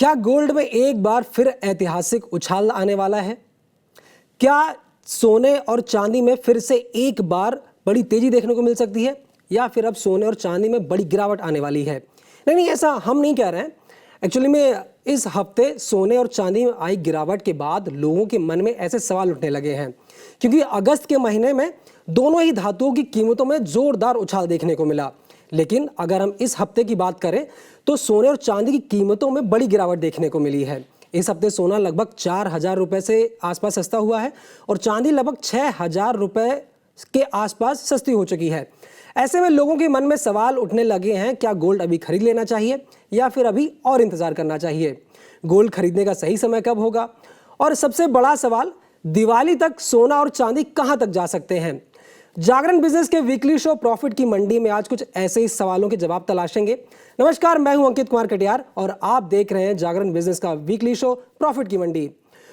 क्या गोल्ड में एक बार फिर ऐतिहासिक उछाल आने वाला है? क्या सोने और चांदी में फिर से एक बार बड़ी तेजी देखने को मिल सकती है, या फिर अब सोने और चांदी में बड़ी गिरावट आने वाली है? नहीं नहीं, ऐसा हम नहीं कह रहे हैं। एक्चुअली में इस हफ्ते सोने और चांदी में आई गिरावट के बाद लोगों के मन में ऐसे सवाल उठने लगे हैं, क्योंकि अगस्त के महीने में दोनों ही धातुओं की कीमतों में जोरदार उछाल देखने को मिला। लेकिन अगर हम इस हफ्ते की बात करें तो सोने और चांदी की कीमतों में बड़ी गिरावट देखने को मिली है। इस हफ्ते सोना लगभग 4,000 रुपए से आसपास सस्ता हुआ है और चांदी लगभग 6,000 रुपए के आसपास सस्ती हो चुकी है। ऐसे में लोगों के मन में सवाल उठने लगे हैं, क्या गोल्ड अभी खरीद लेना चाहिए या फिर अभी और इंतजार करना चाहिए? गोल्ड खरीदने का सही समय कब होगा? और सबसे बड़ा सवाल, दिवाली तक सोना और चांदी कहां तक जा सकते हैं? जागरण बिजनेस के वीकली शो प्रॉफिट की मंडी में आज कुछ ऐसे ही सवालों के जवाब तलाशेंगे। नमस्कार, मैं हूं अंकित कुमार कटियार और आप देख रहे हैं जागरण बिजनेस का वीकली शो प्रॉफिट की मंडी।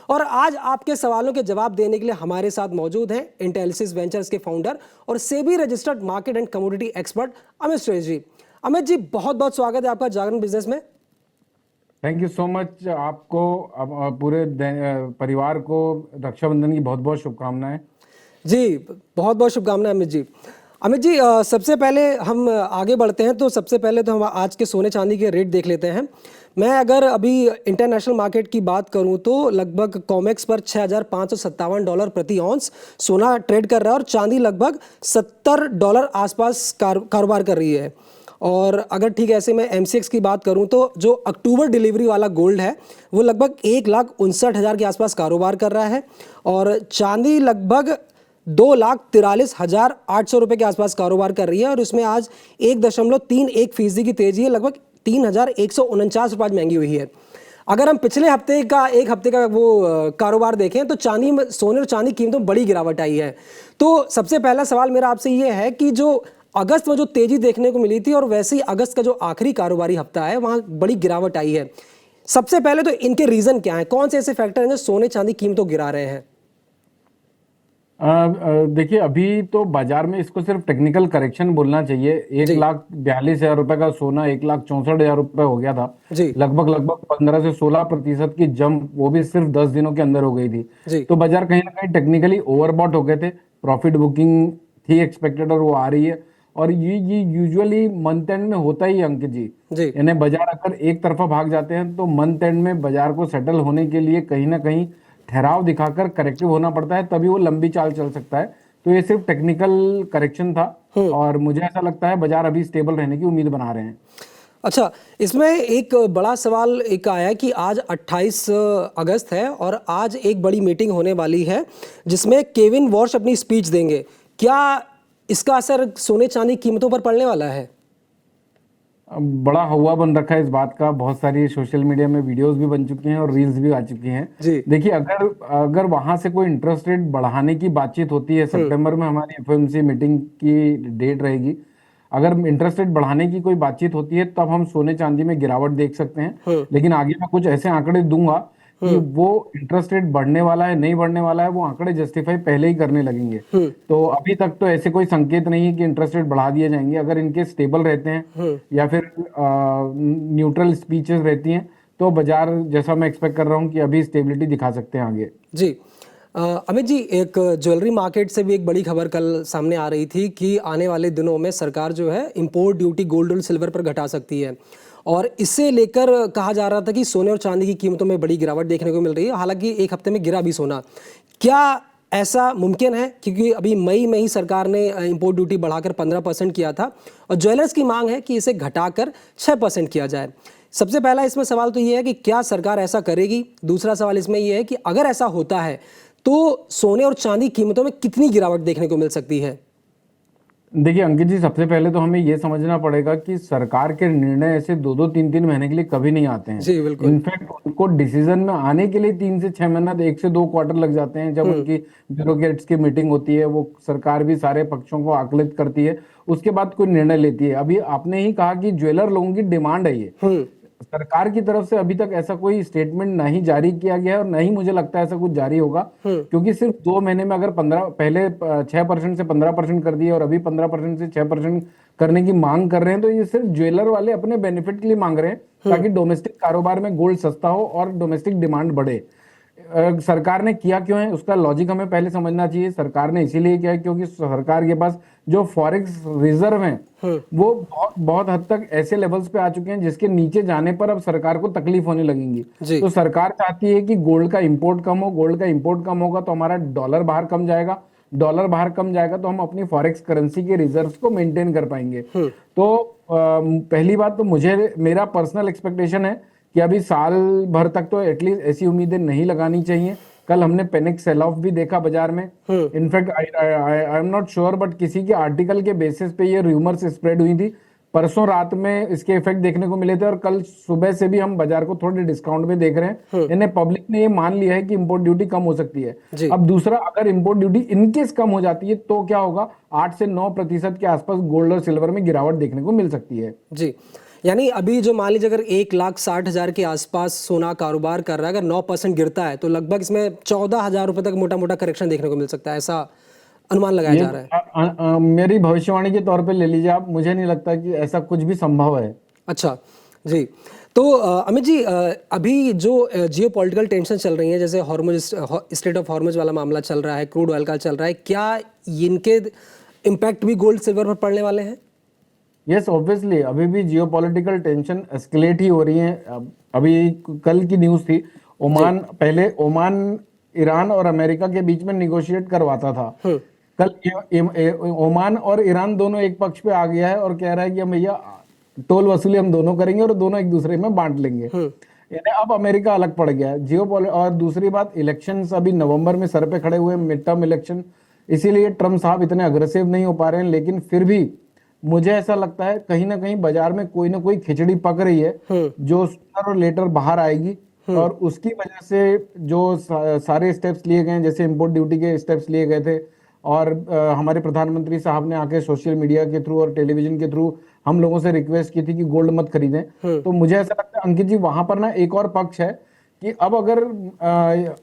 और आज आपके सवालों के जवाब देने के लिए हमारे साथ मौजूद हैं इंटेलिसिस वेंचर्स के फाउंडर और SEBI registered market and commodity expert Amit श्रेष्ठ जी। अमित जी, बहुत बहुत स्वागत है आपका जागरण बिजनेस में। Thank you so much. आपको पूरे परिवार को रक्षाबंधन की बहुत बहुत शुभकामनाएं। जी, बहुत बहुत शुभकामनाएं अमित जी। अमित जी, सबसे पहले हम आगे बढ़ते हैं तो सबसे पहले तो हम आज के सोने चांदी के रेट देख लेते हैं। मैं अगर अभी इंटरनेशनल मार्केट की बात करूं तो लगभग कॉमेक्स पर $6,557 प्रति ऑन्स सोना ट्रेड कर रहा है और चांदी लगभग $70 आसपास कारोबार कर रही है। और अगर ठीक ऐसे में MCX की बात करूं तो जो अक्टूबर डिलीवरी वाला गोल्ड है वो लगभग 1,59,000 के आसपास कारोबार कर रहा है और चांदी लगभग 2,43,800 रुपए के आसपास कारोबार कर रही है और इसमें आज 1.31% की तेजी है, लगभग 3,149 रुपए महंगी हुई है। अगर हम पिछले एक हफ्ते का वो कारोबार देखें तो चांदी में, सोने और चांदी कीमतों में बड़ी गिरावट आई है। तो सबसे पहला सवाल मेरा आपसे ये है कि जो अगस्त में जो तेजी देखने को मिली थी और वैसे ही अगस्त का जो आखिरी कारोबारी हफ्ता है वहां बड़ी गिरावट आई है, सबसे पहले तो इनके रीजन क्या है? कौन से ऐसे फैक्टर हैं जो सोने चांदी कीमतों गिरा रहे हैं? देखिए, अभी तो बाजार में इसको सिर्फ टेक्निकल करेक्शन बोलना चाहिए। 1,42,000 रुपए का सोना 1,64,000 रुपए हो गया था। जी लगभग 15 से 16% की जंप, वो भी सिर्फ 10 दिनों के अंदर हो गई थी। जी तो बाजार कहीं ना कहीं टेक्निकली ओवरबॉट हो गए थे। प्रॉफिट बुकिंग थी एक्सपेक्टेड और वो आ रही है। और ये यूजुअली मंथ एंड में होता ही है अंकित जी। जी यानी बाजार अगर एक तरफा भाग जाते हैं तो मंथ एंड में बाजार को सेटल होने के लिए कहीं ना कहीं ठहराव दिखाकर करेक्टिव होना पड़ता है, तभी वो लंबी चाल चल सकता है। तो ये सिर्फ टेक्निकल करेक्शन था और मुझे ऐसा लगता है बाजार अभी स्टेबल रहने की उम्मीद बना रहे हैं। अच्छा, इसमें एक बड़ा सवाल एक आया है कि आज 28 अगस्त है और आज एक बड़ी मीटिंग होने वाली है जिसमें केविन वॉर्श अपनी स्पीच देंगे। क्या इसका असर सोने चांदी कीमतों पर पड़ने वाला है? बड़ा हवा बन रखा है इस बात का। बहुत सारी सोशल मीडिया में वीडियोस भी बन चुकी हैं और रील्स भी आ चुकी हैं। जी देखिए, अगर अगर वहां से कोई इंटरेस्ट रेट बढ़ाने की बातचीत होती है, सितंबर में हमारी FOMC मीटिंग की डेट रहेगी। अगर इंटरेस्ट रेट बढ़ाने की कोई बातचीत होती है तब हम सोने चांदी में गिरावट देख सकते हैं। लेकिन आगे मैं कुछ ऐसे आंकड़े दूंगा कि वो इंटरेस्ट रेट बढ़ने वाला है नहीं बढ़ने वाला है, वो आंकड़े जस्टिफाई पहले ही करने लगेंगे। तो अभी तक तो ऐसे कोई संकेत नहीं है कि इंटरेस्ट रेट बढ़ा दिए जाएंगे। अगर इनके स्टेबल रहते हैं या फिर न्यूट्रल स्पीचेस रहती हैं तो बाजार, जैसा मैं एक्सपेक्ट कर रहा हूँ कि अभी स्टेबिलिटी दिखा सकते हैं आगे। जी अमित जी, एक ज्वेलरी मार्केट से भी एक बड़ी खबर कल सामने आ रही थी कि आने वाले दिनों में सरकार जो है इंपोर्ट ड्यूटी गोल्ड और सिल्वर पर घटा सकती है और इससे लेकर कहा जा रहा था कि सोने और चांदी की कीमतों में बड़ी गिरावट देखने को मिल रही है। हालांकि एक हफ्ते में गिरा भी सोना। क्या ऐसा मुमकिन है? क्योंकि अभी मई में ही सरकार ने इंपोर्ट ड्यूटी बढ़ाकर 15% किया था और ज्वेलर्स की मांग है कि इसे घटाकर 6% किया जाए। सबसे पहला इसमें सवाल तो ये है कि क्या सरकार ऐसा करेगी? दूसरा सवाल इसमें यह है कि अगर ऐसा होता है तो सोने और चांदी कीमतों में कितनी गिरावट देखने को मिल सकती है? देखिए अंकित जी, सबसे पहले तो हमें यह समझना पड़ेगा कि सरकार के निर्णय ऐसे 2-3 महीने के लिए कभी नहीं आते हैं। जी बिल्कुल। इनफैक्ट उनको डिसीजन में आने के लिए 3 से 6 महीना, 1 से 2 क्वार्टर लग जाते हैं। जब उनकी ब्यूरोक्रेट्स की मीटिंग होती है, वो सरकार भी सारे पक्षों को आकलित करती है, उसके बाद कोई निर्णय लेती है। अभी आपने ही कहा कि ज्वेलर लोगों की डिमांड है ये। सरकार की तरफ से अभी तक ऐसा कोई स्टेटमेंट नहीं जारी किया गया है और नहीं मुझे लगता है ऐसा कुछ जारी होगा। क्योंकि सिर्फ 2 महीने में अगर 15 पहले 6% से 15% कर दिए और अभी 15% से 6% करने की मांग कर रहे हैं, तो ये सिर्फ ज्वेलर वाले अपने बेनिफिट के लिए मांग रहे हैं, ताकि डोमेस्टिक कारोबार में गोल्ड सस्ता हो और डोमेस्टिक डिमांड बढ़े। सरकार ने किया क्यों है, उसका लॉजिक हमें पहले समझना चाहिए। सरकार ने इसीलिए किया है क्योंकि सरकार के पास जो फॉरेक्स रिजर्व हैं वो बहुत बहुत हद तक ऐसे लेवल्स पे आ चुके हैं जिसके नीचे जाने पर अब सरकार को तकलीफ होने लगेंगी। जी तो सरकार चाहती है कि गोल्ड का इंपोर्ट कम हो, गोल्ड का इंपोर्ट कम होगा तो हमारा डॉलर बाहर कम जाएगा, डॉलर बाहर कम जाएगा तो हम अपनी फॉरेक्स करेंसी के रिजर्व्स को मेंटेन कर पाएंगे। तो पहली बात तो मुझे, मेरा पर्सनल एक्सपेक्टेशन है कि अभी साल भर तक तो एटलीस्ट ऐसी उम्मीदें नहीं लगानी चाहिए। कल हमने पेनिक सेल ऑफ भी देखा बाजार में। In fact I am not sure, but किसी के आर्टिकल के बेसिस पे ये रूमर्स स्प्रेड हुई थी। परसों रात में इसके इफेक्ट देखने को मिले थे और कल सुबह से भी हम बाजार को थोड़े डिस्काउंट में देख रहे हैं। यानी पब्लिक ने ये मान लिया है कि इंपोर्ट ड्यूटी कम हो सकती है। अब दूसरा, अगर इंपोर्ट ड्यूटी इनकेस कम हो जाती है तो क्या होगा, 8 से 9% के आसपास गोल्ड और सिल्वर में गिरावट देखने को मिल सकती है। जी, यानी अभी जो मान लीजिए अगर 1,60,000 के आसपास सोना कारोबार कर रहा है, अगर 9% गिरता है तो लगभग इसमें 14,000 रुपए तक मोटा मोटा करेक्शन देखने को मिल सकता है, ऐसा अनुमान लगाया जा रहा है। मेरी भविष्यवाणी के तौर पे ले लीजिए आप, मुझे नहीं लगता कि ऐसा कुछ भी संभव है। अच्छा जी। तो अमित जी, अभी जो जियो पॉलिटिकल टेंशन चल रही है, जैसे हॉर्मुज, स्ट्रेट ऑफ हॉर्मुज वाला मामला चल रहा है, क्रूड ऑयल का चल रहा है, क्या इनके इम्पैक्ट भी गोल्ड सिल्वर पर पड़ने वाले हैं? यस, ऑब्वियसली अभी भी जियोपॉलिटिकल टेंशन एस्केलेट ही हो रही है। अभी कल की न्यूज़ थी, ओमान, पहले ओमान ईरान और अमेरिका के बीच में निगोशिएट करवाता था। कल ओमान और ईरान दोनों एक पक्ष पे आ गया है और कह रहा है कि हम भैया टोल वसूली हम दोनों करेंगे और दोनों एक दूसरे में बांट लेंगे। यानी अब अमेरिका अलग पड़ गया है और दूसरी बात, इलेक्शंस अभी नवंबर में सर पे खड़े हुए, मिड टर्म इलेक्शन, इसीलिए ट्रम्प साहब इतने अग्रेसिव नहीं हो पा रहे हैं। लेकिन फिर भी मुझे ऐसा लगता है कहीं ना कहीं बाजार में कोई ना कोई खिचड़ी पक रही है जो सूनर और लेटर बाहर आएगी। और उसकी वजह से जो सारे स्टेप्स लिए गए, जैसे इंपोर्ट ड्यूटी के स्टेप्स लिए गए थे और हमारे प्रधानमंत्री साहब ने आके सोशल मीडिया के थ्रू और टेलीविजन के थ्रू हम लोगों से रिक्वेस्ट की थी कि गोल्ड मत खरीदें। तो मुझे ऐसा लगता है अंकित जी, वहां पर ना एक और पक्ष है कि अब अगर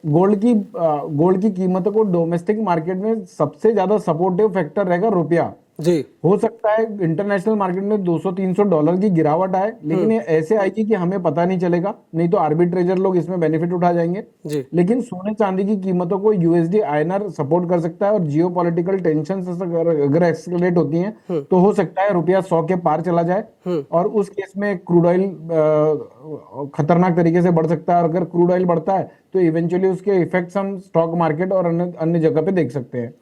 गोल्ड की कीमतों को डोमेस्टिक मार्केट में सबसे ज्यादा सपोर्टिव फैक्टर रहेगा रुपया। जी, हो सकता है इंटरनेशनल मार्केट में $200-300 की गिरावट आए, लेकिन ये ऐसे आएगी कि हमें पता नहीं चलेगा, नहीं तो आर्बिट्रेजर लोग इसमें बेनिफिट उठा जाएंगे। जी, लेकिन सोने चांदी की कीमतों को यूएसडी आईएनआर सपोर्ट कर सकता है और जियोपॉलिटिकल टेंशन अगर एक्सकेलेट होती हैं तो हो सकता है रुपया 100 के पार चला जाए और उस केस में क्रूड ऑयल खतरनाक तरीके से बढ़ सकता है। और अगर क्रूड ऑयल बढ़ता है तो इवेंचुअली उसके इफेक्ट्स हम स्टॉक मार्केट और अन्य जगह पे देख सकते हैं।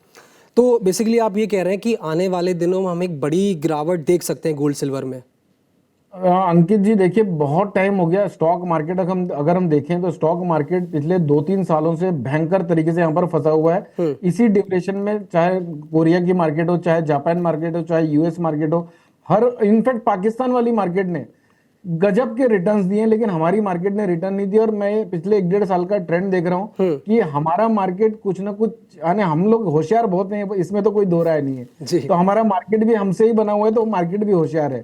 तो बेसिकली आप ये कह रहे हैं कि आने वाले दिनों में हम एक बड़ी गिरावट देख सकते हैं गोल्ड सिल्वर में? अंकित जी देखिए, बहुत टाइम हो गया स्टॉक मार्केट, अगर हम देखें तो स्टॉक मार्केट पिछले 2-3 सालों से भयंकर तरीके से यहाँ पर फंसा हुआ है। इसी ड्यूरेशन में चाहे कोरिया की मार्केट हो, चाहे जापान मार्केट हो, चाहे यूएस मार्केट हो, इनफैक्ट पाकिस्तान वाली मार्केट ने गजब के रिटर्न्स दिए, लेकिन हमारी मार्केट ने रिटर्न नहीं दिया। और मैं पिछले 1-1.5 साल का ट्रेंड देख रहा हूँ कि हमारा मार्केट कुछ ना कुछ, यानी हम लोग होशियार बहुत नहीं है, इसमें तो कोई दो राय नहीं है। तो हमारा मार्केट भी हमसे ही बना हुआ है, तो मार्केट भी होशियार है।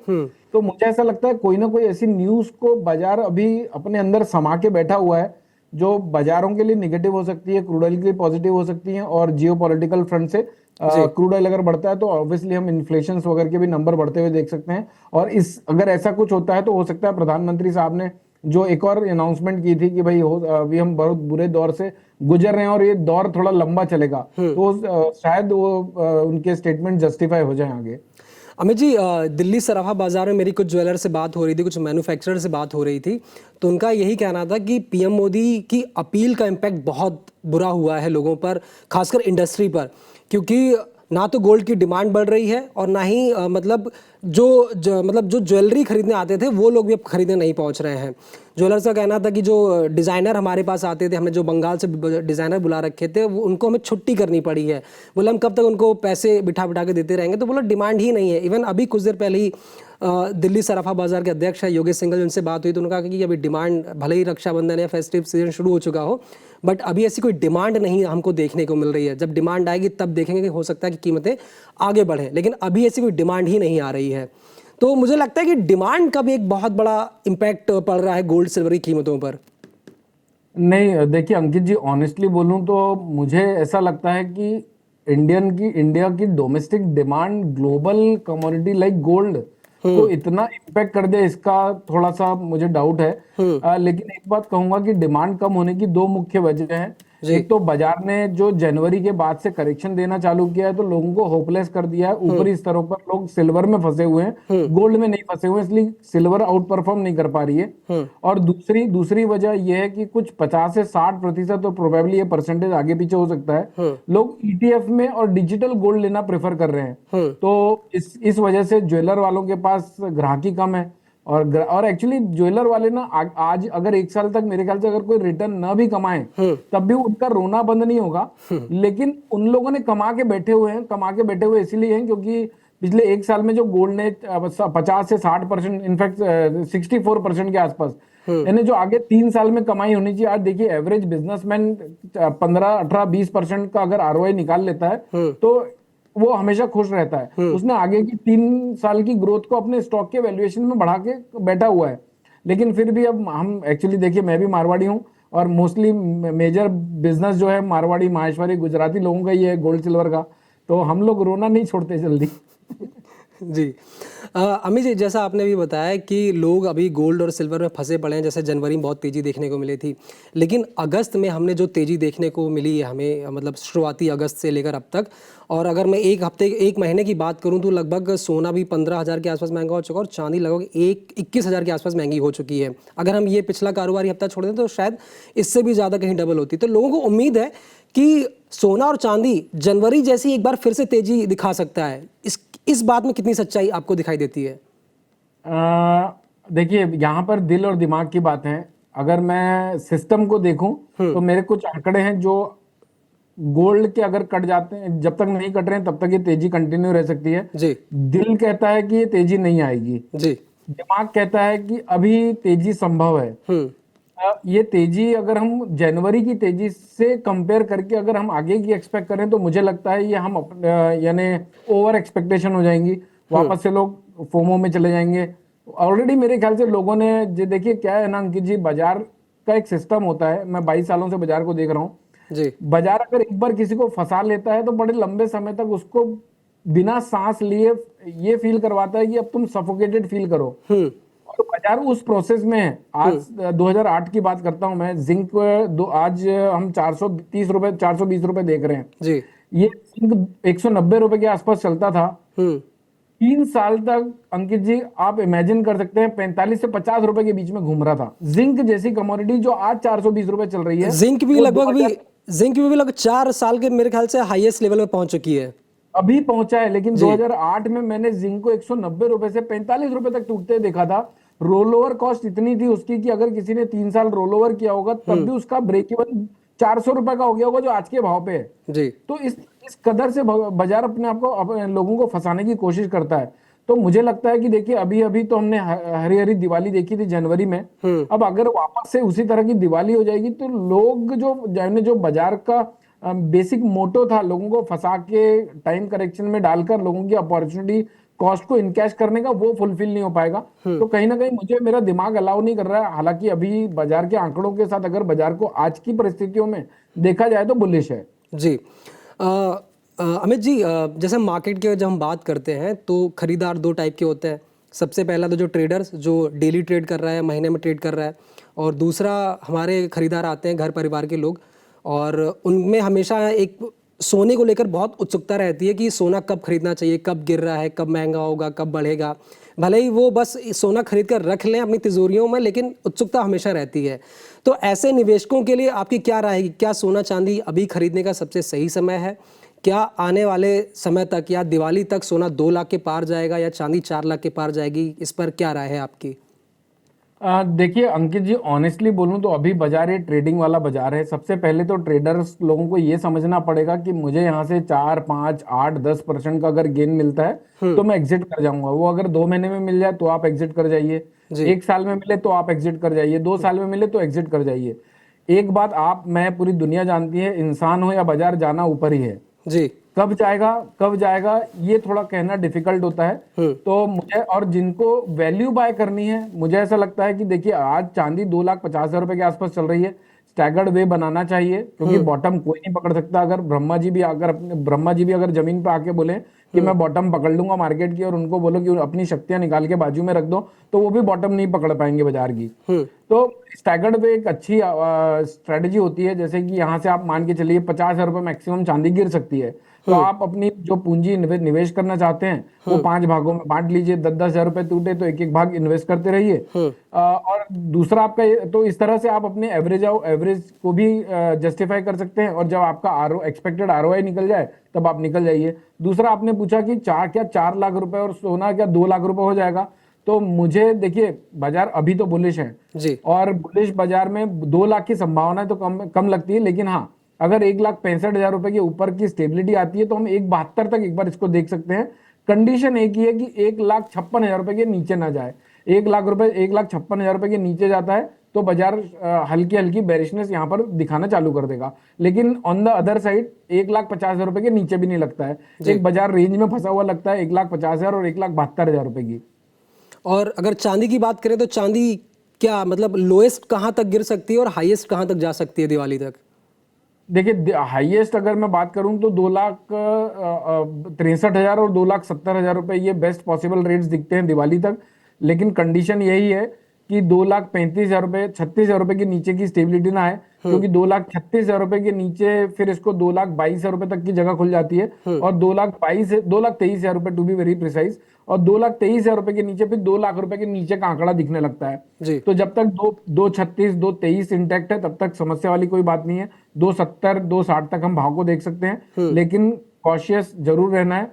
तो मुझे ऐसा लगता है कोई ना कोई ऐसी न्यूज को बाजार अभी अपने अंदर समा के बैठा हुआ है जो बाजारों के लिए निगेटिव हो सकती है, क्रूड ऑयल के लिए पॉजिटिव हो सकती है। और जियोपॉलिटिकल फ्रंट से क्रूड ऑयल अगर बढ़ता है तो ऑब्वियसली हम इन्फ्लेशन वगैरह के भी नंबर बढ़ते हुए देख सकते हैं। और अगर ऐसा कुछ होता है तो हो सकता है प्रधानमंत्री साहब ने जो एक और अनाउंसमेंट की थी कि भाई अभी हम बहुत बुरे दौर से गुजर रहे हैं और ये दौर थोड़ा लंबा चलेगा, तो शायद वो उनके स्टेटमेंट जस्टिफाई हो जाए आगे। अमित जी, दिल्ली सराफा बाजार में मेरी कुछ ज्वेलर से बात हो रही थी, कुछ मैन्युफैक्चरर से बात हो रही थी, तो उनका यही कहना था कि पीएम मोदी की अपील का इम्पैक्ट बहुत बुरा हुआ है लोगों पर, खासकर इंडस्ट्री पर, क्योंकि ना तो गोल्ड की डिमांड बढ़ रही है और ना ही मतलब जो ज्वेलरी खरीदने आते थे वो लोग भी अब खरीदने नहीं पहुंच रहे हैं। ज्वेलर्स का कहना था कि जो डिज़ाइनर हमारे पास आते थे, हमने जो बंगाल से डिज़ाइनर बुला रखे थे, वो उनको हमें छुट्टी करनी पड़ी है। बोले हम कब तक उनको पैसे बिठा बिठा के देते रहेंगे, तो बोला डिमांड ही नहीं है। इवन अभी कुछ देर पहले ही दिल्ली सराफा बाजार के अध्यक्ष है योगेश सिंघल, उनसे बात हुई तो उन्होंने कहा कि अभी डिमांड, भले ही रक्षाबंधन या फेस्टिव सीजन शुरू हो चुका हो, बट अभी ऐसी कोई डिमांड नहीं हमको देखने को मिल रही है। जब डिमांड आएगी तब देखेंगे कि हो सकता है कि कीमतें आगे बढ़ें, लेकिन अभी ऐसी कोई डिमांड ही नहीं आ रही है। तो मुझे लगता है कि डिमांड का भी एक बहुत बड़ा इम्पैक्ट पड़ रहा है गोल्ड सिल्वर की कीमतों पर। नहीं देखिए अंकित जी, ऑनेस्टली बोलूं तो मुझे ऐसा लगता है कि इंडिया की domestic demand global commodity like gold को इतना इम्पैक्ट कर दे, इसका थोड़ा सा मुझे डाउट है। लेकिन एक बात कहूंगा कि डिमांड कम होने की दो मुख्य वजह हैं। जी। एक तो बाजार ने जो जनवरी के बाद से करेक्शन देना चालू किया है तो लोगों को होपलेस कर दिया है। ऊपरी स्तरों पर लोग सिल्वर में फंसे हुए हैं, गोल्ड में नहीं फंसे हुए, इसलिए सिल्वर आउट परफॉर्म नहीं कर पा रही है। और दूसरी दूसरी वजह यह है कि कुछ 50 से 60% तो प्रोबेबली ये परसेंटेज आगे पीछे हो सकता है, लोग ईटीएफ में और डिजिटल गोल्ड लेना प्रेफर कर रहे हैं। तो इस वजह से ज्वेलर वालों के पास ग्राहकी कम है। और एक्चुअली ज्वेलर वाले ना आज अगर एक साल तक मेरे ख्याल से अगर कोई रिटर्न ना भी कमाए तब भी उनका रोना बंद नहीं होगा। लेकिन उन लोगों ने कमा के बैठे हुए इसलिए हैं क्योंकि पिछले एक साल में जो गोल्ड ने 50 से 60%, इनफैक्ट 64% के आसपास, यानी जो आगे 3 साल में कमाई होनी चाहिए, आज देखिए एवरेज बिजनेसमैन 15, 18, 20% का अगर आरओआई निकाल लेता है तो वो हमेशा खुश रहता है। उसने आगे की 3 साल की ग्रोथ को अपने स्टॉक के वैल्यूएशन में बढ़ा के बैठा हुआ है। लेकिन फिर भी अब हम एक्चुअली देखिए, मैं भी मारवाड़ी हूँ और मोस्टली मेजर बिजनेस जो है मारवाड़ी, माहेश्वरी, गुजराती लोगों का ही है गोल्ड सिल्वर का, तो हम लोग रोना नहीं छोड़ते जल्दी। जी। अमित जी, जैसा आपने भी बताया कि लोग अभी गोल्ड और सिल्वर में फंसे पड़े हैं, जैसे जनवरी में बहुत तेज़ी देखने को मिली थी, लेकिन अगस्त में हमने जो तेज़ी देखने को मिली है हमें, मतलब शुरुआती अगस्त से लेकर अब तक, और अगर मैं एक महीने की बात करूं तो लगभग सोना भी 15,000 के आसपास महंगा हो चुका और चांदी लगभग 21,000 के आसपास महंगी हो चुकी है। अगर हम ये पिछला कारोबारी हफ्ता छोड़ दें तो शायद इससे भी ज़्यादा कहीं डबल होती। तो लोगों को उम्मीद है कि सोना और चांदी जनवरी जैसी एक बार फिर से तेज़ी दिखा सकता है। इस बात में कितनी सच्चाई आपको दिखाई देती है? देखिए, यहाँ पर दिल और दिमाग की बात है। अगर मैं सिस्टम को देखूं तो मेरे कुछ आंकड़े हैं जो गोल्ड के अगर कट जाते हैं, जब तक नहीं कट रहे हैं तब तक ये तेजी कंटिन्यू रह सकती है। जी। दिल कहता है कि ये तेजी नहीं आएगी, जी। दिमाग कहता है कि अभी तेजी संभव है। ये तेजी अगर हम जनवरी की तेजी से कंपेयर करके अगर हम आगे की एक्सपेक्ट करें तो मुझे लगता है ये हम यानी ओवर एक्सपेक्टेशन हो जाएंगी, वापस से लोग फोमो में चले जाएंगे। ऑलरेडी मेरे ख्याल से लोगों ने देखिए क्या है ना अंकित जी, बाजार का एक सिस्टम होता है। मैं 22 सालों से बाजार को देख रहा हूँ। जी। बाजार अगर एक बार किसी को फंसा लेता है तो बड़े लंबे समय तक उसको बिना सांस लिए ये फील करवाता है कि अब तुम सफोकेटेड फील करो। और बाजार उस प्रोसेस में है। आज 2008 की बात करता हूं मैं, जिंक आज हम 430 रुपए 420 रुपए देख रहे हैं। जी। ये जिंक 190 रुपए के आसपास चलता था 3 साल तक। अंकित जी आप इमेजिन कर सकते हैं 45 से 50 रुपए के बीच में घूम रहा था। जिंक जैसी कमोडिटी जो आज 420 रुपए चल रही है, जिंक भी लगभग 4 साल के मेरे ख्याल से हाईएस्ट लेवल में पहुंच चुकी है, अभी पहुंचा है। लेकिन 2008 में मैंने जिंक को 190 रुपए से 45 रुपए तक टूटते देखा था। रोल ओवर कॉस्ट इतनी थी उसकी कि अगर किसी ने 3 साल रोल ओवर किया होगा तब भी उसका ब्रेक इवन 400 रुपए का हो गया होगा जो आज के भाव पे है। जी। तो इस कदर से बाजार अपने आप को लोगों को फंसाने की कोशिश करता है। तो मुझे लगता है कि देखिए अभी तो हमने हरी हरी दिवाली देखी थी जनवरी में। अब अगर वापस से उसी तरह की दिवाली हो जाएगी तो लोग जो बाजार का बेसिक मोटो था लोगों को फंसा के टाइम करेक्शन में डालकर लोगों की अपॉर्चुनिटी कॉस्ट को इनकैश करने का, वो फुलफिल नहीं हो पाएगा। तो कहीं ना कहीं मेरा दिमाग अलाउ नहीं कर रहा है। हालांकि अभी बाजार के आंकड़ों के साथ अगर बाजार को आज की परिस्थितियों में देखा जाए तो बुलिश है। जी। अमित जी, जैसे मार्केट की जब हम बात करते हैं तो खरीदार दो टाइप के होते हैं। सबसे पहला तो जो ट्रेडर्स जो डेली ट्रेड कर रहा है, महीने में ट्रेड कर रहा है, और दूसरा हमारे खरीदार आते हैं घर परिवार के लोग, और उनमें हमेशा एक सोने को लेकर बहुत उत्सुकता रहती है कि सोना कब खरीदना चाहिए, कब गिर रहा है, कब महंगा होगा, कब बढ़ेगा। भले ही वो बस सोना खरीद कर रख लें अपनी तिजोरियों में, लेकिन उत्सुकता हमेशा रहती है। तो ऐसे निवेशकों के लिए आपकी क्या राय है? क्या सोना चांदी अभी खरीदने का सबसे सही समय है? क्या आने वाले समय तक या दिवाली तक सोना 2 लाख के पार जाएगा या चांदी 4 लाख के पार जाएगी? इस पर क्या राय है आपकी? देखिए अंकित जी, ऑनेस्टली बोलूं तो अभी बाजार ये ट्रेडिंग वाला बाजार है। सबसे पहले तो ट्रेडर्स लोगों को ये समझना पड़ेगा कि मुझे यहाँ से 4, 5, 8, 10% का अगर गेन मिलता है तो मैं एग्जिट कर जाऊंगा। वो अगर 2 महीने में मिल जाए तो आप एग्जिट कर जाइए, 1 साल में मिले तो आप एग्जिट कर जाइए, 2 साल में मिले तो एग्जिट कर जाइए। एक बात मैं पूरी दुनिया जानती है, इंसान हो या बाजार, जाना ऊपर ही है। जी। कब जाएगा ये थोड़ा कहना डिफिकल्ट होता है। तो मुझे, और जिनको वैल्यू बाय करनी है, मुझे ऐसा लगता है कि देखिए आज चांदी 2,50,000 रुपए के आसपास चल रही है, स्टैगर्ड वे बनाना चाहिए, क्योंकि बॉटम कोई नहीं पकड़ सकता। अगर ब्रह्मा जी भी अगर जमीन पे आके बोले कि मैं बॉटम पकड़ लूंगा मार्केट की, और उनको बोलो कि अपनी शक्तियां निकाल के बाजू में रख दो, तो वो भी बॉटम नहीं पकड़ पाएंगे बाजार की। तो स्टैगर्ड वे एक अच्छी स्ट्रेटेजी होती है। जैसे कि यहाँ से आप मान के चलिए 50,000 रुपये मैक्सिमम चांदी गिर सकती है, तो आप अपनी जो पूंजी निवेश करना चाहते हैं वो 5 भागों में बांट लीजिए। 10,000 रुपए टूटे तो एक एक भाग इन्वेस्ट करते रहिए। और दूसरा आपका तो इस तरह से आप अपने एवरेज को भी जस्टिफाई कर सकते हैं, और जब आपका एक्सपेक्टेड आरओआई निकल जाए तब आप निकल जाइए। दूसरा आपने पूछा कि 4 लाख रुपए और सोना क्या 2 लाख रुपए हो जाएगा। तो मुझे देखिए, बाजार अभी तो बुलिश है जी। और बुलिश बाजार में 2 लाख की संभावना तो कम लगती है, लेकिन हाँ, अगर 1,65,000 रुपए के ऊपर की स्टेबिलिटी आती है तो हम 1,72 तक एक बार इसको देख सकते हैं। कंडीशन एक ही है कि 1,56,000 रुपए के नीचे ना जाए। 1,56,000 रुपए के नीचे जाता है तो बाजार हल्की हल्की बेरिशनेस यहाँ पर दिखाना चालू कर देगा। लेकिन ऑन द अदर साइड 1,50,000 रुपए के नीचे भी नहीं लगता है। एक बाजार रेंज में फंसा हुआ लगता है 1,50,000 और 1,72,000 रुपए की। और अगर चांदी की बात करें तो चांदी क्या मतलब लोएस्ट कहाँ तक गिर सकती है और हाईएस्ट कहाँ तक जा सकती है दिवाली तक? देखिए, हाईएस्ट अगर मैं बात करूं तो 2,63,000 और 2,70,000 रुपए ये बेस्ट पॉसिबल रेट्स दिखते हैं दिवाली तक। लेकिन कंडीशन यही है कि 2,35,000 रुपए 36,000 रुपए के नीचे की स्टेबिलिटी ना है, क्योंकि 2,36,000 रुपए के नीचे फिर इसको 2,22,000 रुपए तक की जगह खुल जाती है, और 2,23,000 रुपए टू बी वेरी प्रिसाइज, और 2,23,000 रुपए के नीचे फिर 2 लाख रुपए के नीचे का आंकड़ा दिखने लगता है। तो जब तक 2,36 2,23 इंटैक्ट है तब तक समस्या वाली कोई बात नहीं है। 2,70 2,60 तक हम भाव को देख सकते हैं, लेकिन कॉशियस जरूर रहना है।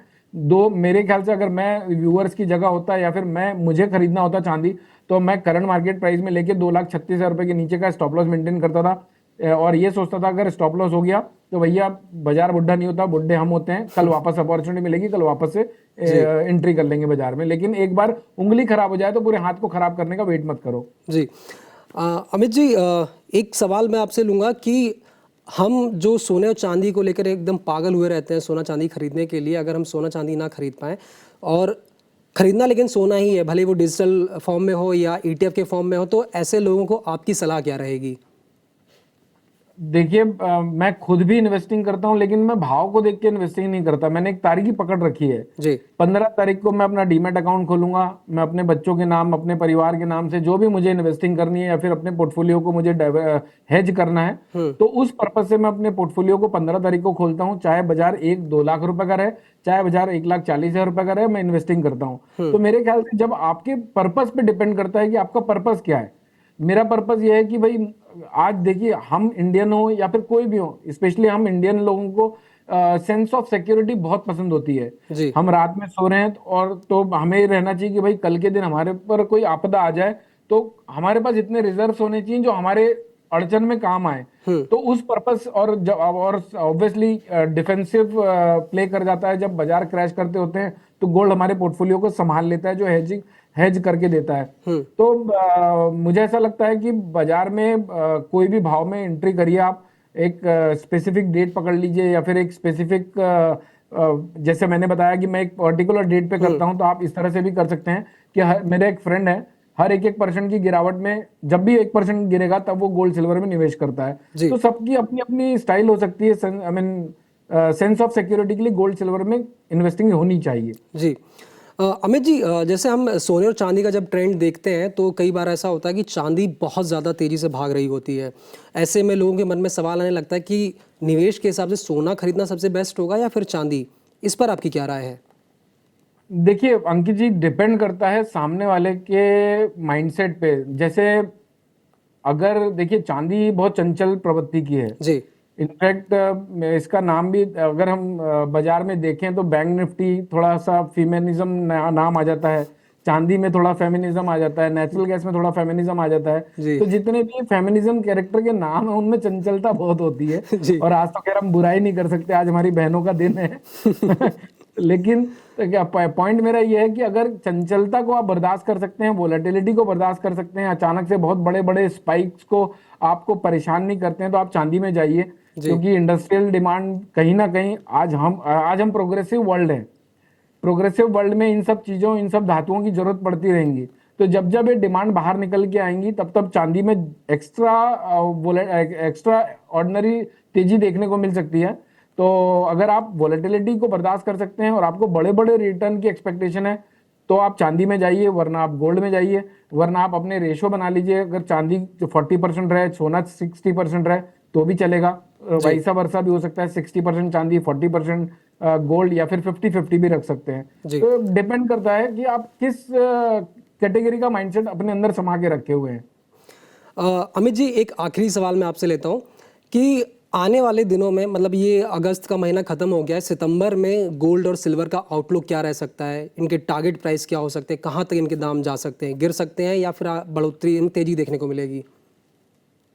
मेरे ख्याल से अगर मैं व्यूअर्स की जगह होता या फिर मुझे खरीदना होता चांदी, तो मैं करंट मार्केट प्राइस में लेके 2,36,000 रुपए के नीचे का स्टॉप लॉस मेंटेन करता था, और ये सोचता था अगर स्टॉप लॉस हो गया तो भैया बाजार बुढ़ा नहीं होता, बुढ़े हम होते हैं। कल वापस अपॉर्चुनिटी मिलेगी, कल वापस से एंट्री कर लेंगे बाजार में। लेकिन एक बार उंगली खराब हो जाए तो पूरे हाथ को खराब करने का वेट मत करो। जी। अमित जी, एक सवाल मैं आपसे लूँगा कि हम जो सोने और चांदी को लेकर एकदम पागल हुए रहते हैं सोना चांदी खरीदने के लिए, अगर हम सोना चांदी ना खरीद पाएँ, और खरीदना लेकिन सोना ही है, भले वो डिजिटल फॉर्म में हो या ETF के फॉर्म में हो, तो ऐसे लोगों को आपकी सलाह क्या रहेगी? देखिए, मैं खुद भी इन्वेस्टिंग करता हूं, लेकिन मैं भाव को देख के इन्वेस्टिंग नहीं करता। मैंने एक तारीख ही पकड़ रखी है जी। 15 तारीख को मैं अपना डीमैट अकाउंट खोलूंगा। मैं अपने बच्चों के नाम, अपने परिवार के नाम से जो भी मुझे इन्वेस्टिंग करनी है या फिर अपने पोर्टफोलियो को मुझे हेज करना है, तो उस पर्पज से मैं अपने पोर्टफोलियो को 15 तारीख को खोलता हूँ। चाहे बाजार 1-2 लाख रुपए का रहे, चाहे बाजार 1,40,000 रुपए का रहे, मैं इन्वेस्टिंग करता हूँ। तो मेरे ख्याल से जब आपके पर्पज पे डिपेंड करता है कि आपका पर्पज क्या है। मेरा पर्पज ये है कि भाई, आज देखिए, हम इंडियन हो या फिर कोई भी हो, स्पेशली हम इंडियन लोगों को सेंस ऑफ सिक्योरिटी बहुत पसंद होती है। हम रात में सो रहे हैं और तो हमें रहना चाहिए कि भाई कल के दिन हमारे पर कोई आपदा आ जाए तो हमारे पास इतने रिजर्व्स होने चाहिए जो हमारे अड़चन में काम आए। तो उस पर्पस और ऑब्वियसली डिफेंसिव प्ले कर जाता है। जब बाजार क्रैश करते होते हैं तो गोल्ड हमारे पोर्टफोलियो को संभाल लेता है, जो हेज करके देता है। तो मुझे ऐसा लगता है कि बाजार में कोई भी भाव में एंट्री करिए, आप एक स्पेसिफिक डेट पकड़ लीजिए या फिर एक स्पेसिफिक जैसे मैंने बताया कि मैं एक पर्टिकुलर डेट पे करता हूं, तो आप इस तरह से भी कर सकते हैं कि मेरे एक फ्रेंड है, हर 1% की गिरावट में जब भी 1% गिरेगा तब वो गोल्ड सिल्वर में निवेश करता है। तो सबकी अपनी अपनी स्टाइल हो सकती है। I mean, sense of security के लिए गोल्ड सिल्वर में इन्वेस्टिंग होनी चाहिए। जी। अमित जी, जैसे हम सोने और चांदी का जब ट्रेंड देखते हैं तो कई बार ऐसा होता है कि चांदी बहुत ज़्यादा तेज़ी से भाग रही होती है। ऐसे में लोगों के मन में सवाल आने लगता है कि निवेश के हिसाब से सोना खरीदना सबसे बेस्ट होगा या फिर चांदी? इस पर आपकी क्या राय है? देखिए अंकित जी, डिपेंड करता है सामने वाले के माइंडसेट पे। जैसे अगर देखिए, चांदी बहुत चंचल प्रवृत्ति की है जी। इनफैक्ट इसका नाम भी अगर हम बाजार में देखें तो बैंक निफ्टी थोड़ा सा फेमिनिज्म नाम आ जाता है, चांदी में थोड़ा फेमिनिज्म आ जाता है, नेचुरल गैस में थोड़ा फेमिनिज्म आ जाता है। तो जितने भी फेमिनिज्म कैरेक्टर के नाम है उनमें चंचलता बहुत होती है। और आज तो खैर हम बुराई नहीं कर सकते, आज हमारी बहनों का दिन है। लेकिन तो क्या पॉइंट मेरा ये है कि अगर चंचलता को आप बर्दाश्त कर सकते हैं, वोलेटिलिटी को बर्दाश्त कर सकते हैं, अचानक से बहुत बड़े बड़े स्पाइक्स को आपको परेशान नहीं करते हैं, तो आप चांदी में जाइए। क्योंकि इंडस्ट्रियल डिमांड कहीं ना कहीं आज हम प्रोग्रेसिव वर्ल्ड है। प्रोग्रेसिव वर्ल्ड में इन सब चीजों, इन सब धातुओं की जरूरत पड़ती रहेंगी। तो जब जब ये डिमांड बाहर निकल के आएंगी तब तब चांदी में एक्स्ट्रा ऑर्डिनरी तेजी देखने को मिल सकती है। तो अगर आप वोलेटिलिटी को बर्दाश्त कर सकते हैं और आपको बड़े बड़े रिटर्न की एक्सपेक्टेशन है तो आप चांदी में जाइए, वरना आप गोल्ड में जाइए, वरना आप अपने रेशो बना लीजिए। अगर चांदी 40% रहे, सोना 60% रहे तो भी चलेगा, वैसा वर्षा भी हो सकता है, 60% चांदी 40% गोल्ड, या फिर 50-50 भी रख सकते हैं। तो डिपेंड करता है कि आप किस कैटेगरी का माइंडसेट अपने अंदर समा के रखे हुए हैं। अमित जी, एक आखिरी सवाल मैं आपसे लेता हूँ कि आने वाले दिनों में, मतलब ये अगस्त का महीना खत्म हो गया है, सितंबर में गोल्ड और सिल्वर का आउटलुक क्या रह सकता है? इनके टारगेट प्राइस क्या हो सकते हैं? कहाँ तक इनके दाम जा सकते हैं? गिर सकते हैं या फिर बढ़ोतरी, तेजी देखने को मिलेगी?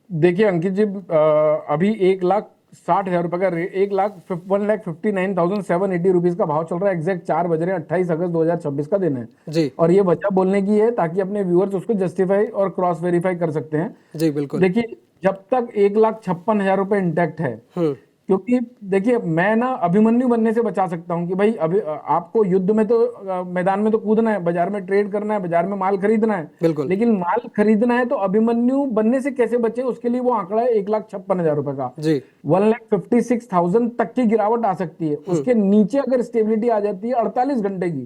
देखिए अंकित जी, अभी 1,60,000 रुपए का 1,59,780 रुपीज का भाव चल रहा है। एग्जैक्ट 4 बज रहे हैं, 28 अगस्त 2026 का दिन है जी और ये वजह बोलने की है ताकि अपने व्यूअर्स उसको जस्टिफाई और क्रॉस वेरीफाई कर सकते हैं। जी बिल्कुल। देखिए, जब तक 1,56,000 रुपए इंटैक्ट है, क्योंकि देखिए मैं ना अभिमन्यु बनने से बचा सकता हूं कि भाई अभी आपको युद्ध में तो मैदान में तो कूदना है, बाजार में ट्रेड करना है, बाजार में माल खरीदना है, बिल्कुल। लेकिन माल खरीदना है तो अभिमन्यु बनने से कैसे बचे, उसके लिए वो आंकड़ा है 1,56,000 रुपए का। जी 1,56,000 तक की गिरावट आ सकती है। उसके नीचे अगर स्टेबिलिटी आ जाती है 48 घंटे की,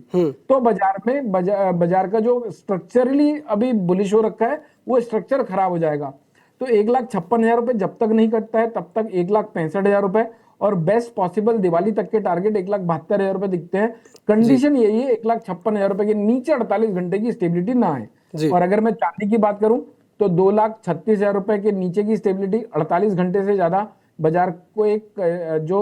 तो बाजार में बाजार का जो स्ट्रक्चरली अभी बुलिश हो रखा है वो स्ट्रक्चर खराब हो जाएगा। तो 1,56,000 रुपए जब तक नहीं कटता है तब तक 1,65,000 रुपए और बेस्ट पॉसिबल दिवाली तक के टारगेट 1,72,000 रुपए दिखते हैं। कंडीशन यही है 1,56,000 रुपए के नीचे 48 घंटे की स्टेबिलिटी ना आए। और अगर मैं चांदी की बात करूं तो 2,36,000 रुपए के नीचे की स्टेबिलिटी 48 घंटे से ज्यादा बाजार को एक जो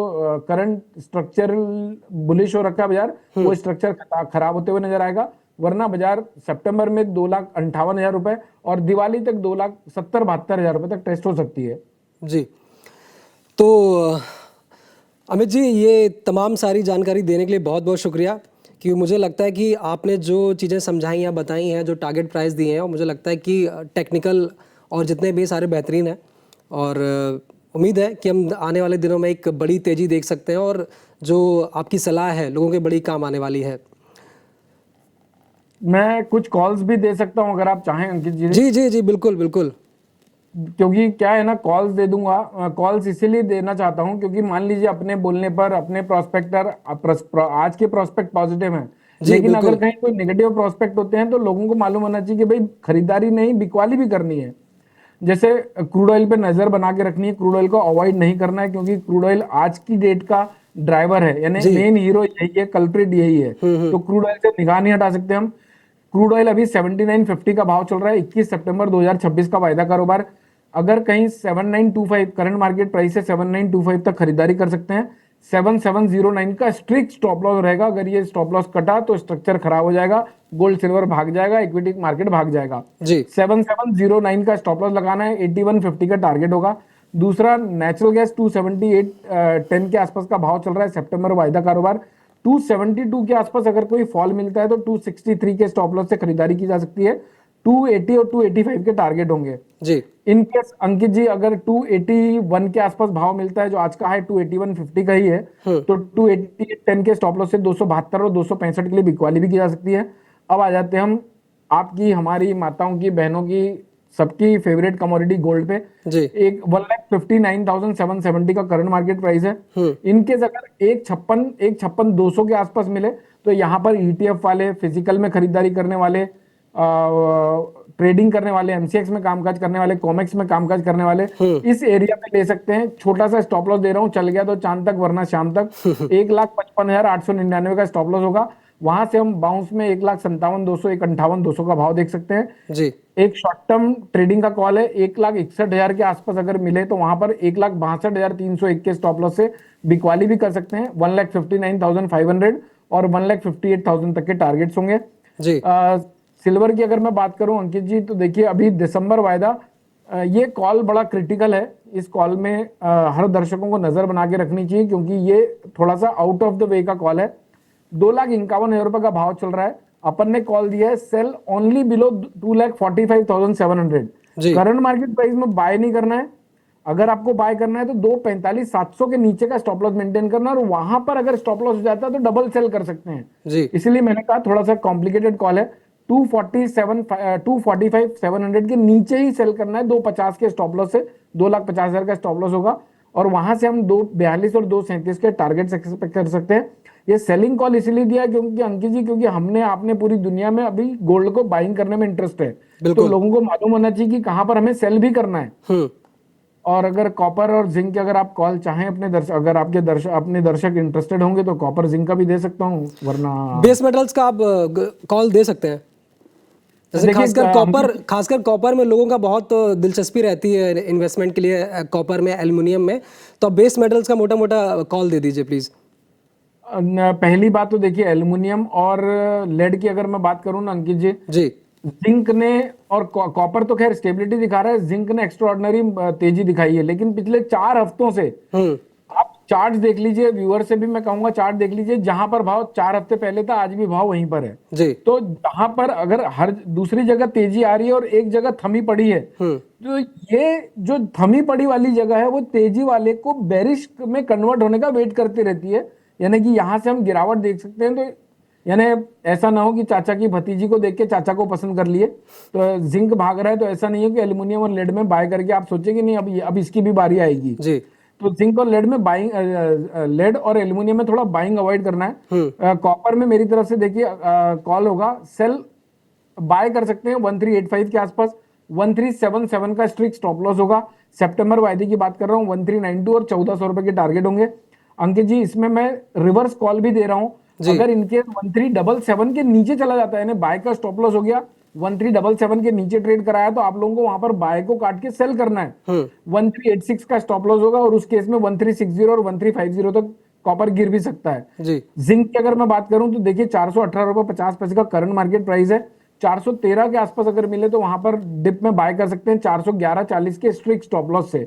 करंट स्ट्रक्चरल बुलिश हो रखा है बाजार, वो स्ट्रक्चर खराब होते हुए नजर आएगा। वरना बाजार सितंबर में 2,58,000 रुपए और दिवाली तक 2,70,72,000 रुपए तक टेस्ट हो सकती है। जी, तो अमित जी, ये तमाम सारी जानकारी देने के लिए बहुत बहुत शुक्रिया। कि मुझे लगता है कि आपने जो चीज़ें समझाई या बताई हैं, जो टारगेट प्राइस दिए हैं, और मुझे लगता है कि टेक्निकल और जितने भी सारे बेहतरीन हैं, और उम्मीद है कि हम आने वाले दिनों में एक बड़ी तेज़ी देख सकते हैं और जो आपकी सलाह है लोगों के बड़ी काम आने वाली है। मैं कुछ कॉल्स भी दे सकता हूं अगर आप चाहें अंकित जी। जी जी जी बिल्कुल बिल्कुल। क्योंकि क्या है ना, कॉल्स दे दूंगा, कॉल्स इसीलिए देना चाहता हूं क्योंकि मान लीजिए अपने बोलने पर अपने प्रोस्पेक्टर आज के प्रोस्पेक्ट पॉजिटिव हैं, लेकिन अगर कहीं कोई नेगेटिव प्रोस्पेक्ट होते हैं तो लोगों को मालूम होना चाहिए कि भाई खरीदारी नहीं, बिकवाली भी करनी है। जैसे क्रूड ऑयल पे नजर बना के रखनी है, क्रूड ऑयल को अवॉइड नहीं करना है क्योंकि क्रूड ऑयल आज की डेट का ड्राइवर है, यानी मेन हीरो यही है, कल्प्रिट यही है। तो क्रूड ऑयल से निगाह नहीं हटा सकते हम। क्रूड ऑयल अभी 79.50 का भाव चल रहा है, 21 सितंबर 2026 का वायदा कारोबार। अगर कहीं 7925 करंट मार्केट प्राइस से 7925 तक खरीदारी कर सकते हैं। 7709 का स्ट्रिक्ट स्टॉप लॉस रहेगा, अगर ये स्टॉप लॉस कटा तो स्ट्रक्चर खराब हो जाएगा, गोल्ड सिल्वर भाग जाएगा, इक्विटी मार्केट भाग जाएगा। 7709 का स्टॉप लॉस लगाना है, 8150 का टारगेट होगा। दूसरा, नेचुरल गैस 278.10 के आसपास का भाव चल रहा है, सितंबर वायदा कारोबार। 272 के आसपास अगर कोई फॉल मिलता है तो 263 के स्टॉप लॉस से खरीदारी की जा सकती है। 280 और 285 के टारगेट होंगे जी। इनकेस अंकित जी अगर 281 के आसपास भाव मिलता है, जो आज का है 281.50 का ही है, तो 288.10 के स्टॉप लॉस से 272 और 265 के लिए बिकवाली भी की जा सकती है। अब आ जाते हैं हम आपकी, हमारी माताओं की, बहनों की, सबकी फेवरेट कमोडिटी गोल्ड पे जी। एक 1,59,770 का करंट मार्केट प्राइस है। इनकेस अगर 1,56,200 के आसपास मिले तो यहाँ पर ETF वाले, फिजिकल में खरीदारी करने वाले, ट्रेडिंग करने वाले, MCX में कामकाज करने वाले, कॉमेक्स में कामकाज करने वाले इस एरिया में ले सकते हैं। छोटा सा स्टॉप लॉस दे रहा हूं, चल गया तो चांद तक, वरना शाम तक 1,55,899 का स्टॉप लॉस होगा। वहां से हम बाउंस में 1,57,200, 1,58,200 का भाव देख सकते हैं जी। एक शॉर्ट टर्म ट्रेडिंग का कॉल है, 1,61,000 के आसपास अगर मिले तो वहां पर 1,62,301 के स्टॉप लॉस से बिकवाली भी कर सकते हैं। 1,59,500 और 1,58,000 तक के टारगेट्स होंगे जी। सिल्वर की अगर मैं बात करूं अंकित जी, तो देखिए अभी दिसंबर वायदा, ये कॉल बड़ा क्रिटिकल है। इस कॉल में हर दर्शकों को नजर बना के रखनी चाहिए क्योंकि ये थोड़ा सा आउट ऑफ द वे का कॉल है। 2,51,000 रुपए का भाव चल रहा है। अपन ने कॉल दिया है sell only below 2,45,700। Current market price में बाय नहीं करना है। अगर आपको बाय करना है तो 2,45,700 के नीचे का स्टॉप लॉस मेंटेन करना, और वहां पर अगर स्टॉप लॉस हो जाता है तो डबल सेल कर सकते हैं जी। इसलिए मैंने कहा थोड़ा सा कॉम्प्लिकेटेड कॉल है। 247 245 700 के नीचे ही सेल करना है, 250 के स्टॉप लॉस से, 2,50,000 का स्टॉप लॉस होगा, और वहां से हम 242 और 237 के टारगेट एक्सपेक्ट कर सकते हैं। ये सेलिंग कॉल इसलिए दिया क्योंकि अंकित जी, क्योंकि हमने आपने पूरी दुनिया में अभी गोल्ड को बाइंग करने में इंटरेस्ट है, तो बिल्कुल। लोगों को मालूम होना चाहिए कि कहां पर हमें सेल भी करना है। और अगर कॉपर और जिंक के अगर आप कॉल चाहें अपने दर्शक, अगर आपके अपने दर्शक इंटरेस्टेड होंगे तो कॉपर जिंक का भी दे सकता हूँ, वरना बेस मेटल्स का आप कॉल दे सकते हैं। जैसे देखिए, खासकर कॉपर में लोगों का बहुत दिलचस्पी रहती है इन्वेस्टमेंट के लिए, कॉपर में, एल्युमिनियम में, तो आप बेस मेटल्स का मोटा मोटा कॉल दे दीजिए प्लीज। पहली बात तो देखिए, एल्युमिनियम और लेड की अगर मैं बात करूं ना अंकित जी, जी। जिंक ने और कॉपर तो खैर स्टेबिलिटी दिखा रहा है, जिंक ने एक्स्ट्राऑर्डिनरी तेजी दिखाई है, लेकिन पिछले 4 हफ्तों से आप चार्ट देख लीजिए, व्यूअर से भी मैं कहूंगा चार्ट देख लीजिए, जहां पर भाव 4 हफ्ते पहले था आज भी भाव वहीं पर है जी। तो जहां पर अगर हर दूसरी जगह तेजी आ रही है और एक जगह थमी पड़ी है, तो ये जो थमी पड़ी वाली जगह है वो तेजी वाले को बेरिश में कन्वर्ट होने का वेट करती रहती है, यानी कि यहां से हम गिरावट देख सकते हैं। तो यानी ऐसा ना हो कि चाचा की भतीजी को देख के चाचा को पसंद कर लिए, तो जिंक भाग रहा है, तो ऐसा नहीं है कि एल्युमिनियम और लेड में बाय करके आप सोचेंगे नहीं अब इसकी भी बारी आएगी। जी। तो जिंक और लेड में बाइंग, लेड और एल्युमिनियम में थोड़ा बाइंग अवॉइड करना है। कॉपर में मेरी तरफ से देखिए कॉल होगा, सेल बाय कर सकते हैं 1385 के आसपास, 1377 का स्ट्रिक्ट स्टॉप लॉस होगा। सितंबर वायदे की बात कर रहा हूँ, 1392 और 1400 रुपए के टारगेट होंगे। अंकित जी, इसमें मैं रिवर्स कॉल भी दे रहा हूँ, अगर इनके 1377 के नीचे चला जाता है, बाय का स्टॉप लॉस हो गया, 1377 के नीचे ट्रेड कराया, तो आप लोगों को वहां पर बाय को काट के सेल करना है। 1386 का स्टॉप लॉस होगा, और उस केस में 1360 और 1350 तक कॉपर गिर भी सकता है। जी। जिंक की अगर मैं बात करूं तो देखिए 418 रुपए 50 पैसे का करंट मार्केट प्राइस है, 413 के आसपास अगर मिले तो वहां पर डिप में बाय कर सकते हैं 411.40 के स्ट्रिक्ट स्टॉप लॉस से,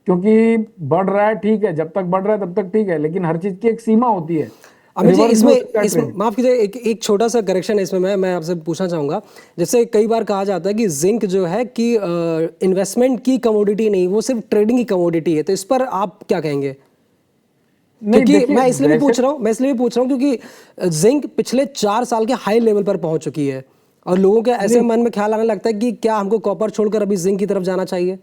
क्योंकि बढ़ रहा है ठीक है, जब तक बढ़ रहा है तब तक ठीक है, लेकिन हर चीज की एक सीमा होती है। अमित जी, इसमें माफ कीजिए, एक छोटा सा करेक्शन है इसमें मैं आपसे पूछना चाहूंगा। जैसे कई बार कहा जाता है कि जिंक जो है कि इन्वेस्टमेंट की कमोडिटी नहीं, वो सिर्फ ट्रेडिंग की कमोडिटी है, तो इस पर आप क्या कहेंगे? क्योंकि मैं इसलिए भी पूछ रहा हूँ क्योंकि जिंक पिछले 4 साल के हाई लेवल पर पहुंच चुकी है, और लोगों के ऐसे मन में ख्याल आने लगता है कि क्या हमको कॉपर छोड़कर अभी जिंक की तरफ जाना चाहिए।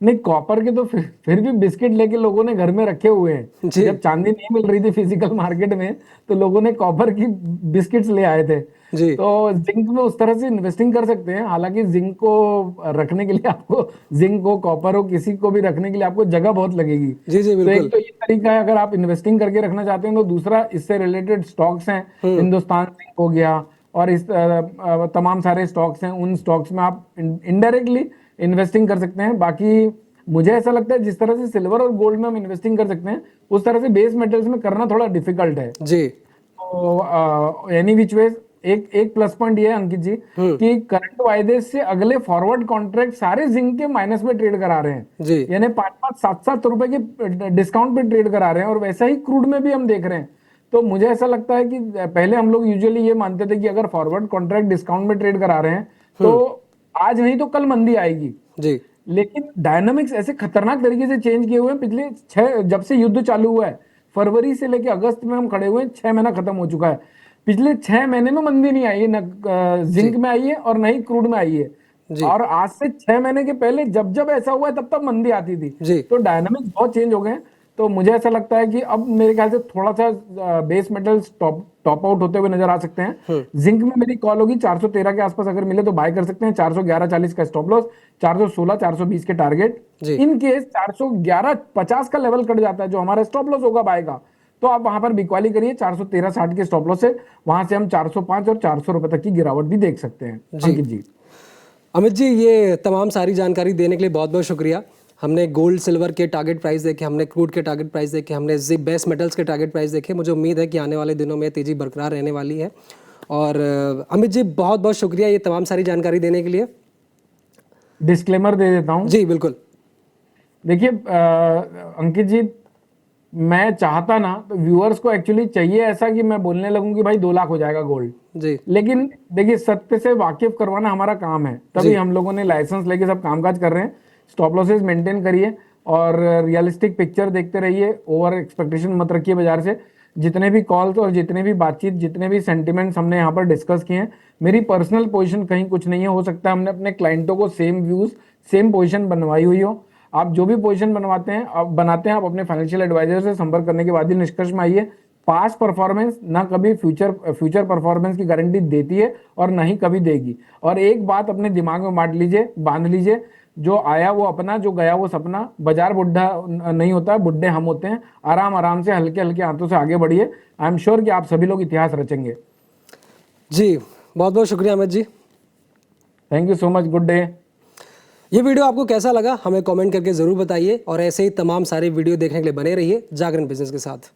नहीं, कॉपर के तो फिर भी बिस्किट लेके लोगों ने घर में रखे हुए हैं। जब चांदी नहीं मिल रही थी फिजिकल मार्केट में, तो लोगों ने कॉपर की बिस्किट्स ले आए थे। जी। तो जिंक में उस तरह से इन्वेस्टिंग कर सकते हैं। हालांकि जिंक को रखने के लिए आपको, जिंक को, कॉपर हो, किसी को भी रखने के लिए आपको जगह बहुत लगेगी। जी जी, तो एक बिल्कुल। तो ये तरीका है अगर आप इन्वेस्टिंग करके रखना चाहते हैं, तो दूसरा इससे रिलेटेड स्टॉक्स हैं, हिंदुस्तान जिंक हो गया, और इस तमाम सारे स्टॉक्स हैं, उन स्टॉक्स में आप इनडायरेक्टली इन्वेस्टिंग कर सकते हैं। बाकी मुझे ऐसा लगता है जिस तरह से सिल्वर और गोल्ड में हम इन्वेस्टिंग कर सकते हैं, उस तरह से बेस मेटल्स में करना थोड़ा डिफिकल्ट है। जी। तो एनी विच वे, एक प्लस पॉइंट ये है अंकित जी कि करंट वायदे से अगले फॉरवर्ड कॉन्ट्रैक्ट सारे जिंक के माइनस में ट्रेड करा रहे हैं जी। यानी 5-5 7-7 रुपए के डिस्काउंट पे ट्रेड करा रहे हैं, और वैसा ही क्रूड में भी हम देख रहे हैं। तो मुझे ऐसा लगता है कि पहले हम लोग यूजुअली ये मानते थे कि अगर फॉरवर्ड कॉन्ट्रैक्ट डिस्काउंट में ट्रेड करा रहे हैं तो आज नहीं तो कल मंदी आएगी। जी। लेकिन डायनामिक्स ऐसे खतरनाक तरीके से चेंज किए हुए हैं पिछले 6, जब से युद्ध चालू हुआ है, फरवरी से लेकर अगस्त में हम खड़े हुए हैं, 6 महीना खत्म हो चुका है। पिछले 6 महीने में मंदी नहीं आई है, न जिंक में आई है और न ही क्रूड में आई है। और आज से 6 महीने के पहले जब जब ऐसा हुआ है तब तब मंदी आती थी। तो डायनामिक्स बहुत चेंज हो गए हैं। तो मुझे ऐसा लगता है कि अब मेरे ख्याल से थोड़ा सा बेस मेटल्स टॉप आउट होते हुए नजर आ सकते हैं। जिंक में मेरी कॉल होगी 413 के आसपास अगर मिले तो बाय कर सकते हैं, 411.40 का स्टॉप लॉस, 416 420 के टारगेट। इन केस 411.50 का लेवल कट जाता है जो हमारा स्टॉप लॉस होगा बाय का, तो आप वहां पर बिकवाली करिए 413.60 के स्टॉप लॉस से, वहां से हम 405 और 400 रुपए तक की गिरावट भी देख सकते हैं। अंकित जी, अमित जी, ये तमाम सारी जानकारी देने के लिए बहुत बहुत शुक्रिया। हमने गोल्ड सिल्वर के टारगेट प्राइस देखे, हमने क्रूड के टारगेट प्राइस देखे, हमने बेस मेटल्स के टारगेट प्राइस देखे। मुझे उम्मीद है कि आने वाले दिनों में तेज़ी बरकरार रहने वाली है। और अमित जी, बहुत बहुत शुक्रिया ये तमाम सारी जानकारी देने के लिए। डिस्क्लेमर दे देता हूं। जी बिल्कुल। देखिए अंकित जी, मैं चाहता ना तो व्यूअर्स को एक्चुअली चाहिए ऐसा कि मैं बोलने लगूं कि भाई 2 लाख हो जाएगा गोल्ड जी, लेकिन देखिए सत्य से वाकिफ करवाना हमारा काम है, तभी हम लोगों ने लाइसेंस लेके सब कामकाज कर रहे हैं। स्टॉप लॉसेस मेंटेन करिए और रियलिस्टिक पिक्चर देखते रहिए, ओवर एक्सपेक्टेशन मत रखिए बाजार से। जितने भी कॉल्स और जितने भी बातचीत, जितने भी सेंटिमेंट्स हमने यहाँ पर डिस्कस किए हैं, मेरी पर्सनल पोजीशन कहीं कुछ नहीं है। हो सकता है हमने अपने क्लाइंटों को सेम व्यूज सेम पोजीशन बनवाई हुई हो। आप जो भी पोजीशन बनाते हैं आप अपने फाइनेंशियल एडवाइजर से संपर्क करने के बाद ही निष्कर्ष में आइए। पास्ट परफॉर्मेंस ना कभी फ्यूचर परफॉर्मेंस की गारंटी देती है और ना ही कभी देगी। और एक बात अपने दिमाग में बांध लीजिए, जो आया वो अपना, जो गया वो सपना। बाजार बुढ़ा नहीं होता, बुढ़े हम होते हैं। आराम आराम से हल्के हल्के हाथों से आगे बढ़िए। आई एम श्योर कि आप सभी लोग इतिहास रचेंगे। जी बहुत बहुत शुक्रिया Amit ji. Thank you so much. Good day. ये वीडियो आपको कैसा लगा हमें कमेंट करके ज़रूर बताइए और ऐसे ही तमाम सारे वीडियो देखने के लिए बने रहिए जागरण बिजनेस के साथ।